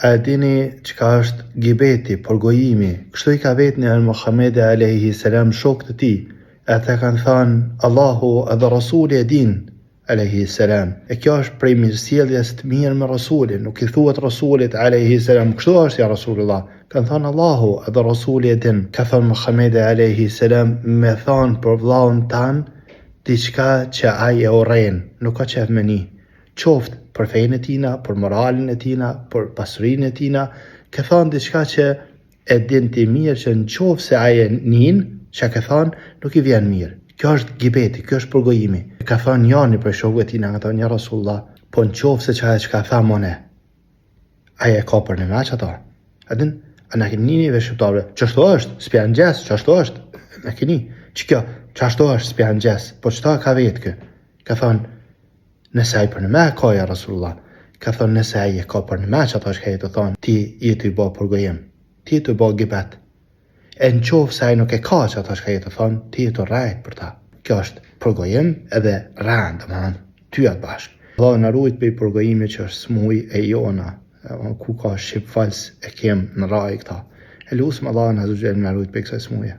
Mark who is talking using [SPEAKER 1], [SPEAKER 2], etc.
[SPEAKER 1] A dini çka është gibeti, përgojimi? Kështu i ka vetë në Muhamedi alayhi salam shokët e tij. Ata kanë thënë Allahu edhe Rasuli e din alayhi salam. E kjo është prej mirësjelljes të mirë me Rasulin. Nuk i thuhet Rasulit alayhi salam kështu është ja Rasulullah. Kanë thënë Allahu edhe Rasuli e din. Ka thënë Muhamedi alayhi salam me thënë për vllaun tan diçka që ai e urren, nuk ka qef me ni. Qoftë për fejnë e tina, për moralin e tina, për pasurinë e tina, ka thonë diçka që e din ti mirë që në qoftë se aje nin, që ka thonë nuk i vjen mirë. Kjo është gibeti, kjo është përgojimi. Ka thonë njani për shokëve tina, ka thonë ja Rasulullah, po në qoftë se që ka tha mone, aje ka për në meq ato. Adin, a në keni njëve shqiptarve, qështu është, s'pja në gjesë, qështu është, në keni, që kjo, qështu është, s'pja në gjesë, po qëta ka vetë kë. Ka thonë, nëse ai për në me ka ja Rasulullah, ka thonë nëse ai e ka për në me që ata shka e të thonë, ti i të i bo përgojim, ti i të i bo gibet. E në qovë se ai nuk e ka që ata shka e të thonë, ti i të rajt për ta. Kjo është përgojim edhe randë, më hanë, ty atë bashkë. Allah në rujt për i përgojimi që është smuj e jona, ku ka shqip fals e kem në raj këta. E lusëm Allah në azugjel në rujt për i kësaj smuje.